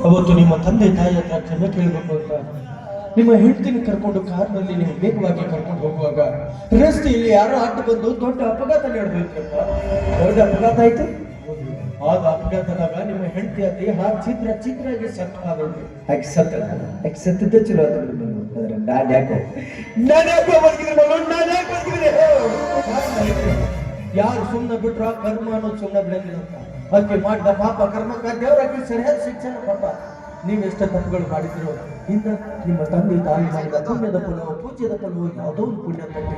ಅವತ್ತು ನಿಮ್ಮ ತಂದೆ ತಾಯಿ ಹತ್ರ ಕ್ಷಮೆ ಕೇಳಬೇಕು ಅಂತ ನಿಮ್ಮ ಹೆಂಡತಿನ ಕರ್ಕೊಂಡು ಕಾರ್ನಲ್ಲಿ ನೀವು ವೇಗವಾಗಿ ಕರ್ಕೊಂಡು ಹೋಗುವಾಗ ರಸ್ತೆಯಲ್ಲಿ ಯಾರೋ ಅಡ್ಡ ಬಂದು ದೊಡ್ಡ ಅಪಘಾತ ನಡೆದಿರ್ತಪ್ಪ. ದೊಡ್ಡ ಅಪಘಾತ ಆಯ್ತು. ಆದ ಅಪಘಾತದಾಗ ನಿಮ್ಮ ಹೆಂಡತಿಯ ದೇಹ ಚಿತ್ರಾಗಿ ಸತ್ತಾದಳು. ಆಕೆ ಸತ್ತಿದ್ದ ಚಲೋ ಆದ್ರೆ ನಾನು ಯಾಕೋ ಯಾರು ಸುಮ್ಮನೆ ಬಿಟ್ರ ಕರ್ಮ ಅನ್ನೋದು ಸುಮ್ಮನೆ ಬಿಡಂಗಿಲ್ಲ ಅಂತ ಅದಕ್ಕೆ ಮಾಡಿದ ಪಾಪ ಕರ್ಮಕ್ಕ ದೇವರಾಗಿ ಸರಿಯಾದ ಶಿಕ್ಷಣ ಕೊಟ್ಟ. ನೀವೆಷ್ಟ ತಪ್ಪುಗಳು ಮಾಡಿದ್ರು ಇಂದ ನಿಮ್ಮ ತಂದೆ ತಾಯಿ ಮಾಡಿದ ಪುಣ್ಯದ ಫಲವು ಪೂಜ್ಯದ ಫಲವು ಯಾವುದೋ ಒಂದು ಪುಣ್ಯ ತಟ್ಟೆ.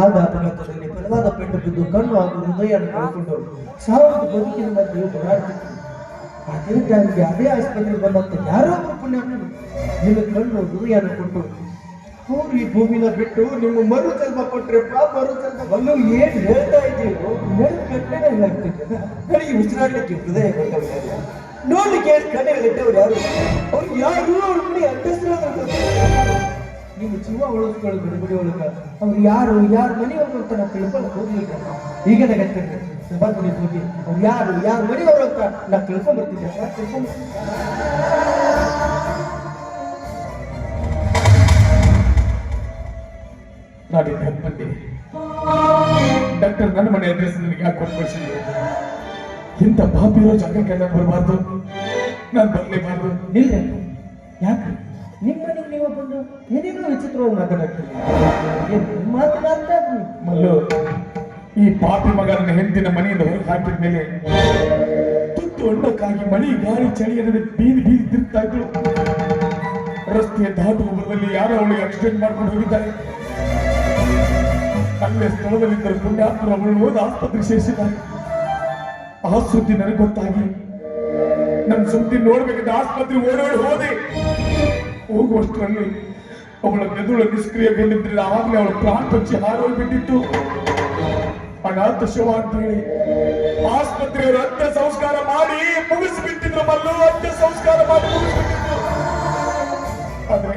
ಆದ ಅಪಘಾತದಲ್ಲಿ ಬಲವಾದ ಪೆಟ್ಟು ಬಿದ್ದು ಕಣ್ಣು ಹಾಗೂ ಹೃದಯವನ್ನು ಕಳ್ಕೊಂಡು ಸಾವಿರದ ಬದುಕಿನ ಮಧ್ಯೆ ಹೋರಾಡ್ತಿದ್ರು. ಅದೇ ಟೈಮ್ಗೆ ಅದೇ ಆಸ್ಪತ್ರೆಗೆ ಬಂದಂತ ಯಾರೋ ಒಬ್ಬರು ಪುಣ್ಯ ನಿಮಗೆ ಕಣ್ಣು ಹೃದಯನ ಕೊಟ್ಟು ಅವ್ರು ಈ ಭೂಮಿನ ಬಿಟ್ಟು ನಿಮ್ಮ ಮರು ಜನ್ಮ ಕೊಟ್ರೆ ಮರು ಜನ್ಮ ಅಲ್ಲೂ ಏನ್ ಹೇಳ್ತಾ ಇದ್ದೀರೋ ಕಟ್ಟೆ ಆಗ್ತಿದ್ದೆ. ನನಗೆ ಉಸಿರಾಡ್ಲಿಕ್ಕೆ ಹೃದಯ ಕೊಟ್ಟವ್ರು ನೋಡ್ಲಿಕ್ಕೆ ಕಣ್ಣೆಗಳಿಟ್ಟವ್ರು ಯಾರು ಅವ್ರು ಯಾರು ಅವ್ರ ಮನೆ ಅಡ್ಡಸ್ರು ನಿಮ್ಮ ಜೀವ ಉಳಿಸ್ಕೊಳ್ಳೋ ಬಿಡುಗಡೆ ಒಳಗ ಅವ್ರು ಯಾರು ಮನೆ ಹೋಗ್ಬೇಕು ನಾ ತಿಳ್ಕೊಂಡು ಹೋಗ್ಲಿಲ್ಲ. ಈಗ ನಗತ್ತೇನೆ ಬಂದು ಹೋಗಿ ಅವ್ರು ಯಾರು ಮನೆ ಹೋಗ್ಬೇಕ ನಾ ತಿಳ್ಕೊಂಡ್ ಬರ್ತಿದ್ದೆ. ನಾಡಿನ ಬಂದೆ ಡಾಕ್ಟರ್ ನನ್ನ ಮನೆ ಅಡ್ರೆಸ್ ನನಗೆ ಯಾಕೆ ಕೊಟ್ಬಿಡ್ಸಿದ್ರು. ಇಂಥ ಪಾಪಿರೋ ಜಾಗಕ್ಕೆಲ್ಲ ಬರಬಾರ್ದು, ನಾನು ಬರಲೇಬಾರ್ದು. ನಿಲ್ರಿ ಯಾಕೆ ನಿಮ್ಮ ಮನೆಗೆ ನೀವು ಬಂದು ಏನೇನೋ ವಿಚಿತ್ರವಾಗಿ ಮಾತನಾಡ್ತಾ ಮಲ್ಲು, ಈ ಪಾಪಿ ಮಗ ನನ್ನ ಹೆಂಡತಿನ ಮನೆಯಿಂದ ಹೊರಗೆ ಹಾಕಿದ ಮೇಲೆ ತುತ್ತು ಒಣ್ಣಕ್ಕಾಗಿ ಮಳಿ ಗಾಳಿ ಚಳಿ ಅನ್ನದೆ ಬೀದಿ ತಿರುಗ್ತಾ ಇದ್ರು. ರಸ್ತೆಯ ದಾಟುವ ಬರದಲ್ಲಿ ಯಾರೋ ಅವಳಿಗೆ ಆಕ್ಸಿಡೆಂಟ್ ಮಾಡ್ಕೊಂಡು ಹೋಗಿದ್ದಾರೆ. ಅಲ್ಲೇ ಸ್ಥಳದಲ್ಲಿದ್ದರು ಪುಣ್ಯಾತ್ಮರು ಅವಳು ಹೋದ ಆಸ್ಪತ್ರೆಗೆ ಸೇರಿಸಿದ್ದಾರೆ. ಆ ಸುದ್ದಿ ನನಗೆ ಗೊತ್ತಾಗಿ ನನ್ನ ಸುದ್ದಿ ನೋಡ್ಬೇಕಿದ್ದ ಆಸ್ಪತ್ರೆ ಓಡೋಡಿ ಹೋದೆ. ಹೋಗುವಷ್ಟರಲ್ಲಿ ಅವಳ ಮೆದುಳು ನಿಷ್ಕ್ರಿಯಗೊಂಡಿದ್ರೆ ಆವಾಗಲೇ ಅವಳ ಪ್ರಾಣ ಪಕ್ಷಿ ಹಾರೋಗ್ಬಿಟ್ಟಿತ್ತು. ಅನಾಥ ಶವ ಅಂತ ಹೇಳಿ ಆಸ್ಪತ್ರೆಯವರು ಅಂತ್ಯ ಸಂಸ್ಕಾರ ಮಾಡಿ ಮುಗಿಸಿಬಿಟ್ಟಿದ್ರು. ಮಲ್ಲು ಅಂತ್ಯ ಸಂಸ್ಕಾರ ಮಾಡಿ ಮುಗಿಸಿಬಿಟ್ಟಿದ್ರು. ಆದ್ರೆ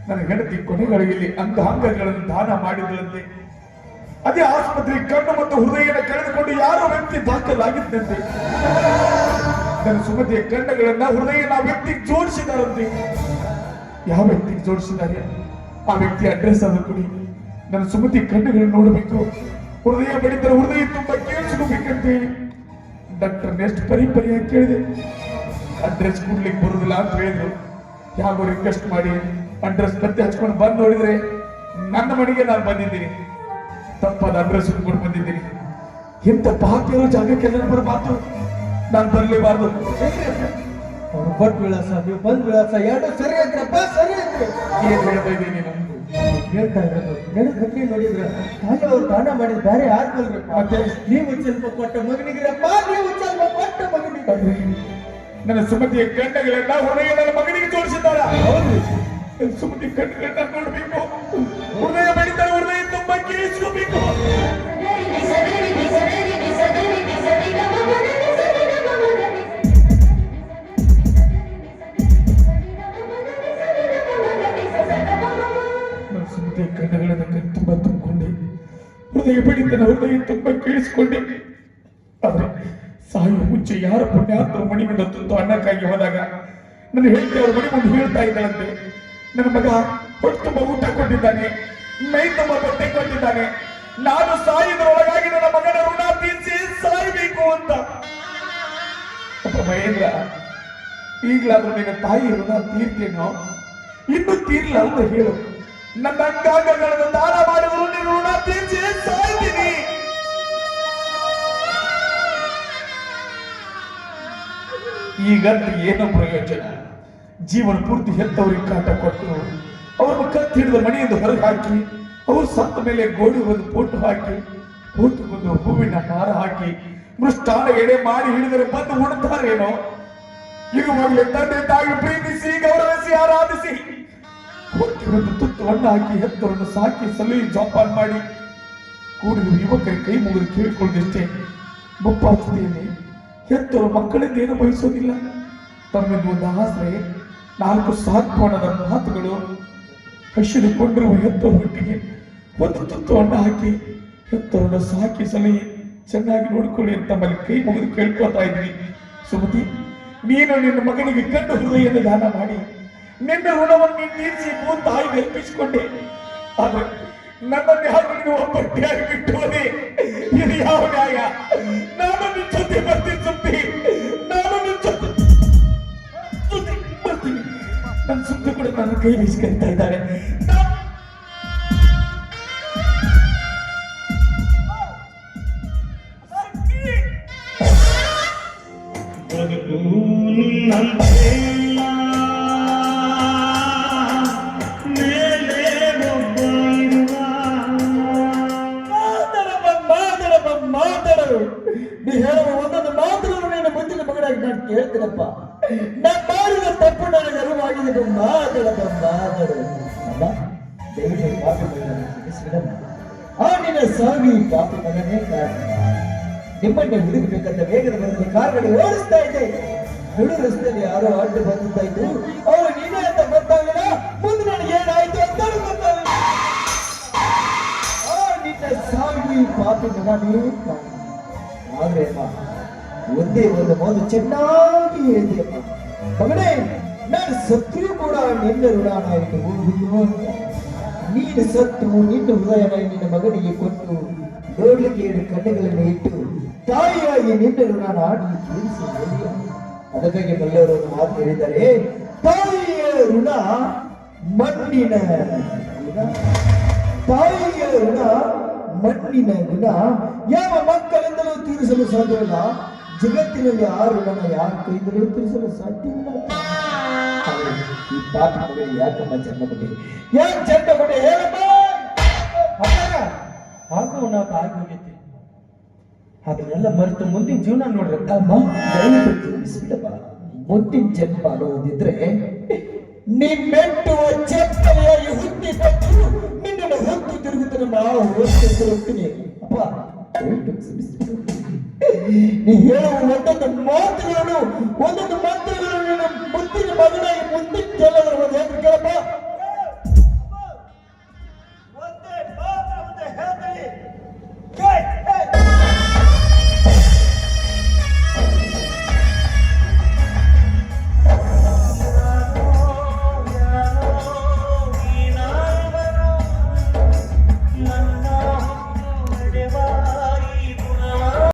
ನನ್ನ ಹೆಂಡತಿ ಕೊನೆಗಳಿಗೆ ಅಂಗಾಂಗಗಳನ್ನು ದಾನ ಮಾಡಿದ್ರಂತೆ. ಅದೇ ಆಸ್ಪತ್ರೆ ಕಣ್ಣು ಮತ್ತು ಹೃದಯನ ಕಳೆದುಕೊಂಡು ಯಾರೋ ವ್ಯಕ್ತಿ ದಾಖಲಾಗಿದ್ದಂತೆ. ನನ್ನ ಸುಮತಿಯ ಕಣ್ಣುಗಳನ್ನ ಹೃದಯನ ಆ ವ್ಯಕ್ತಿಗೆ ಜೋಡಿಸಿದಾರಂತೆ. ಯಾವ ವ್ಯಕ್ತಿಗೆ ಜೋಡಿಸಿದ್ದಾರೆ ಆ ವ್ಯಕ್ತಿ ಅಡ್ರೆಸ್ ಅನ್ನು ಕೊಡಿ. ನನ್ನ ಸುಮತಿ ಕಣ್ಣುಗಳನ್ನು ನೋಡಬೇಕು, ಹೃದಯ ಬಡಿದರೆ ಹೃದಯ ತುಂಬಾ ಕೇಳಿಸ್ಕೋಬೇಕಂತ ಹೇಳಿ ಡಾಕ್ಟರ್ ನೆಕ್ಸ್ಟ್ ಪರಿಯಾಗಿ ಕೇಳಿದೆ. ಅಡ್ರೆಸ್ ಕೊಡ್ಲಿಕ್ಕೆ ಬರುದಿಲ್ಲ ಅಂತ ಹೇಳಿದ್ರು. ಯಾಕೋ ರಿಕ್ವೆಸ್ಟ್ ಮಾಡಿ ಅಡ್ರೆಸ್ ಪತ್ತೆ ಹಚ್ಕೊಂಡು ಬಂದು ನೋಡಿದ್ರೆ ನನ್ನ ಮನೆಗೆ ನಾನು ಬಂದಿದ್ದೀನಿ. ತಪ್ಪಾದ ಅಡ್ರೆಸ್ ಕೊಟ್ಟು ಬಂದಿದ್ದೀನಿ. ಇಂಥ ಪಾಪಿರೋ ಜಾಗಕ್ಕೆಲ್ಲ ಬರಬಾರ್ದು, ನಾನು ಬರಲೇಬಾರ್ದು. ಅವ್ರು ಬಟ್ ವಿಳಾಸ ನೀವು ಬಂದ್ ವಿಳಾಸ ಎರಡು ಸರಿ ಐತ್ರಪ್ಪ, ಸರಿ ಐತ್ರಿ. ಏನ್ ಹೇಳ್ತಾ ಇದ್ದೀನಿ ನಾನು ಹೇಳ್ತಾ ಇರೋದು ನೆನಪು ಗಟ್ಟಿ ನೋಡಿದ್ರೆ ತಾಯಿ ಅವ್ರು ದಾನ ಮಾಡಿದ ಬೇರೆ ಯಾರು ಮತ್ತೆ ನೀವು ಸ್ವಲ್ಪ ಕೊಟ್ಟ ಮಗನಿಗಿರಪ್ಪ, ನೀವು ಸ್ವಲ್ಪ ಕೊಟ್ಟ ಮಗನಿಗೆ. ನನ್ನ ಸುಮತಿಯ ಕಣ್ಣುಗಳನ್ನ ಹೃದಯ ನನ್ನ ಮಗನಿಗೆ ತೋರಿಸಿದ್ದಾರ. ಹೌದು, ಸುಮತಿ ಕಣ್ಣುಗಳನ್ನ ನೋಡ್ಬೇಕು, ಹೃದಯ ಬಡಿತಾರೆ, ಹೃದಯ ತುಂಬಾ ಕೇಳಿಸ್ಕೋಬೇಕು. ನನ್ನ ಸುಮತಿಯ ಕಣ್ಣುಗಳನ್ನ ತುಂಬಾ ತುಂಬಿಕೊಂಡೆ, ಹೃದಯ ಬಡಿತನ ಹೃದಯ ತುಂಬಾ ಕೇಳಿಸ್ಕೊಂಡೆ. ಆದ್ರೆ ಸಾಯುವ ಮುಂಚೆ ಯಾರ ಪುಣ್ಯಾತ್ಮರ ಮಣಿಯಿಂದ ತುತ್ತು ಅನ್ನಕ್ಕಾಗಿ ಹೋದಾಗ ನನ್ನ ಹೆಂಡತಿ ಅವ್ರ ಮನೆ ಮುಂದೆ ಹೇಳ್ತಾ ಇದ್ದಾಳಂತೆ, ನನ್ನ ಮಗ ಹೊಟ್ಟೆ ತುಂಬ ಊಟ ಕೊಟ್ಟಿದ್ದಾನೆ, ಮೈ ತುಂಬ ಬಟ್ಟೆ ಕೊಟ್ಟಿದ್ದಾನೆ, ನಾನು ಸಾಯುವುದರೊಳಗಾಗಿ ನನ್ನ ಮಗನ ಋಣ ತೀರಿಸಿ ಸಾಯಬೇಕು ಅಂತ. ಮಹೇಂದ್ರ, ಈಗಲಾದ್ರೂ ನಿನ್ನ ತಾಯಿ ಋಣ ತೀರ್ತೇನೋ, ಇನ್ನೂ ತೀರ್ಲ ಅಂತ ಹೇಳು. ನನ್ನ ಅಂಗಾಂಗಗಳನ್ನು ದಾನ ಮಾಡಿದ್ರು ನೀನು ಋಣ ತೀರಿಸಿ ಸಾಯ್ತೀನಿ. ಈಗಂತ ಏನೋ ಪ್ರಯೋಜನ? ಜೀವನ ಪೂರ್ತಿ ಹೆತ್ತವರಿಗೆ ಕಾಟ ಕೊಟ್ಟು ಅವ್ರನ್ನ ಕತ್ತು ಹಿಡಿದ ಮನೆಯಿಂದ ಹೊರಗೆ ಹಾಕಿ, ಅವ್ರು ಸತ್ತ ಮೇಲೆ ಗೋಡಿ ಒಂದು ಫೋಟೋ ಹಾಕಿ, ಫೋಟೋಗೊಂದು ಹೂವಿನ ಹಾರ ಹಾಕಿ ಮೃಷ್ಟಾನ ಎಡೆ ಮಾಡಿ ಹಿಡಿದರೆ ಬಂದು ಉಣ್ತಾರೇನೋ? ಇರುವಾಗಲೇ ತಂದೆ ತಾಯಿ ಪ್ರೀತಿಸಿ ಗೌರವಿಸಿ ಆರಾಧಿಸಿ ಒಂದು ತುತ್ತು ಅನ್ನ ಹಾಕಿ ಹೆತ್ತವರನ್ನು ಸಾಕಿ ಸಲಹೆ ಜೋಪಾನ ಮಾಡಿ ಕೂಡಿರುವ ಯುವಕರಿಗೆ ಕೈ ಮುಗಿದು ಕೇಳಿಕೊಳ್ಳದಷ್ಟೇ. ಮುಪ್ಪಾಸ್ತಿಯಲ್ಲಿ ಹೆತ್ತವರು ಮಕ್ಕಳಿಂದ ಏನು ಬಯಸೋದಿಲ್ಲ. ತಮ್ಮಿಂದ ಒಂದು ಆಸರೆ, 4 ಸಾಂತ್ವನದ ಮಾತುಗಳು, ಹಸಿದುಕೊಂಡಿರುವ ಹೆತ್ತವರ ಹೊಟ್ಟಿಗೆ ಒಂದು ತುತ್ತು ಅನ್ನ ಹಾಕಿ ಹೆತ್ತವರನ್ನು ಸಾಕಿ ಸಲಹೆ ಚೆನ್ನಾಗಿ ನೋಡ್ಕೊಳ್ಳಿ ಅಂತ ತಮ್ಮಲ್ಲಿ ಕೈ ಮುಗಿದು ಕೇಳ್ಕೊತಾ ಇದ್ವಿ. ಸುಮತಿ, ನೀನು ನಿನ್ನ ಮಗನಿಗೆ ಕಣ್ಣು ಹೃದಯದ ದಾನ ಮಾಡಿ ನಿನ್ನ ಋಣವನ್ನು ತೀರಿಸಿ ತಾಯಿ ಅರ್ಪಿಸಿಕೊಂಡೆ. ಆದ್ರೆ ನನ್ನನ್ನು ಯಾರು ನೀವು ಒಬ್ಬಟ್ಟಿಯಾಗಿ ಬಿಟ್ಟು ಹೋದೆ. ಇದು ಯಾವ ನ್ಯಾಯ? ನಾನು ನಿನ್ನ ಜೊತೆ ಬರ್ತೀನಿ ಸುದ್ದಿ, ನಾನು ನಿನ್ನ ಜೊತೆ ಬರ್ತೀನಿ. ನನ್ನ ಸುದ್ದಿ ಕೂಡ ನನ್ನ ಕೈ ಬೀಸ್ಕೊಳ್ತಾ ಇದ್ದಾರೆ. ಬದುಕು ನಿನ್ನಂತೆ ಮೇಲೆ ಒಬ್ಬ ಇರುವ. ಮಾತಾಡರು ನೀ ಹೇಳುವ ಒಂದೊಂದು ಮಾತುಗಳನ್ನು ನೀನು ಮುಂದಿನ ಮಗನಾಗಿ ನಾನು ಕೇಳ್ತೀನಪ್ಪ. ನಾನು ಮಾಡಿದ ತಪ್ಪು ನನಗೆ ಅರಿವಾಗಿದೆ. ಮಾತಾಡು ಅಮ್ಮ, ದೇವರ ಪಾಪಗಳನ್ನು ಕ್ಷಮಿಸಿಬಿಡಮ್ಮ. ಆ ನಿನ್ನ ಸಾವಿ ಪಾಪ ಮಗನೇ ಕಾರಣ. ನಿಮ್ಮನ್ನೇ ಹುಡುಕಬೇಕಂತ ವೇಗದ ಬಂದ ಕಾರ್ಗಳು ಓಡಿಸ್ತಾ ಇದ್ದೆ. ನಡು ರಸ್ತೆಯಲ್ಲಿ ಯಾರೋ ಅಡ್ಡು ಬಂದಿದ್ದ ಇದ್ದು ಅವರು ನೀನೇ ಅಂತ ಗೊತ್ತಾಗಲಿಲ್ಲ. ಮುಂದೆ ನನಗೆ ಏನಾಯ್ತು ಅಂತ ಗೊತ್ತಾಗಲಿಲ್ಲ. ಆ ನಿನ್ನ ಸಾವಿ ಪಾಪಿ ಮಗನೇ ಕಾರಣ. ಆದ್ರೆ ಅಮ್ಮ, ಒಂದೇ ಒಂದು ಮಾತು ಚೆನ್ನಾಗಿ ಹೇಳಿದೆಯಮ್ಮ. ಮಗನೇ, ನಾನು ಸತ್ರು ಕೂಡ ನಿನ್ನ ಋಣಾನ ಇಟ್ಟು ಹೋಗುವುದು. ನೀನು ಸತ್ತು ನಿನ್ನ ಹೃದಯನ ನಿನ್ನ ಮಗನಿಗೆ ಕೊಟ್ಟು ನೋಡ್ಲಿಕ್ಕೆ 2 ಕಣ್ಣುಗಳನ್ನು ಇಟ್ಟು ತಾಯಿಯಾಗಿ ನಿನ್ನ ಋಣಾನ ಆಡಿ ತೀರಿಸಿ. ಅದಕ್ಕಾಗಿ ಬಲ್ಲವರು ಒಂದು ಮಾತು ಹೇಳಿದ್ದಾರೆ, ತಾಯಿಯ ಋಣ ಮಣ್ಣಿನ ಗುಣ. ತಾಯಿಯ ಋಣ ಮಣ್ಣಿನ ಗುಣ ಯಾವ ಮಕ್ಕಳಿಂದಲೂ ತೀರಿಸಲು ಸಾಧ್ಯವಿಲ್ಲ. ಜಗತ್ತಿನಲ್ಲಿ ಆ ಋಣನ ಯಾರ ಕೈಯಿಂದಲೂ ತೀರಿಸಲು ಸಾಧ್ಯವಿಲ್ಲ. ಈ ಪಾಪ ಮಗನಿಗೆ ಯಾಕಮ್ಮ ಜನ್ಮ ಕೊಟ್ಟೆ? ಯಾಕೆ ಜನ್ಮ ಕೊಟ್ಟೆ ಹೇಳಮ್ಮ. ಹಾಗೂ ನಾವು ಆಗಿ ಹೋಗಿದ್ದೆ. ಅದನ್ನೆಲ್ಲ ಮರೆತು ಮುಂದಿನ ಜೀವನ ನೋಡ್ರಿ ಅಮ್ಮ. ದಯವಿಟ್ಟು ಜೀವಿಸ್ಬಿಡಮ್ಮ. ಮುಂದಿನ ಜನ್ಮ ಅನ್ನೋದಿದ್ರೆ ನಿಮ್ಮೆಟ್ಟುವ ಚಪ್ಪಲೆಯಾಗಿ ಹುಟ್ಟಿ ಬಂದು ನಿನ್ನನ್ನು ಹೊತ್ತು ತಿರುಗುತ್ತಾನೆ. ನಾವು ಹೋಗ್ತೀನಿ ಅಪ್ಪ, ದಯವಿಟ್ಟು ಕ್ಷಮಿಸ್ಬಿಡು. ನೀ ಹೇಳುವ ಒಂದೊಂದು ಮಾತುಗಳನ್ನು ಒಂದೊಂದು ಮಂತ್ರಗಳನ್ನು ನಿನ್ನ ಮುತ್ತಿನ ಮಗನ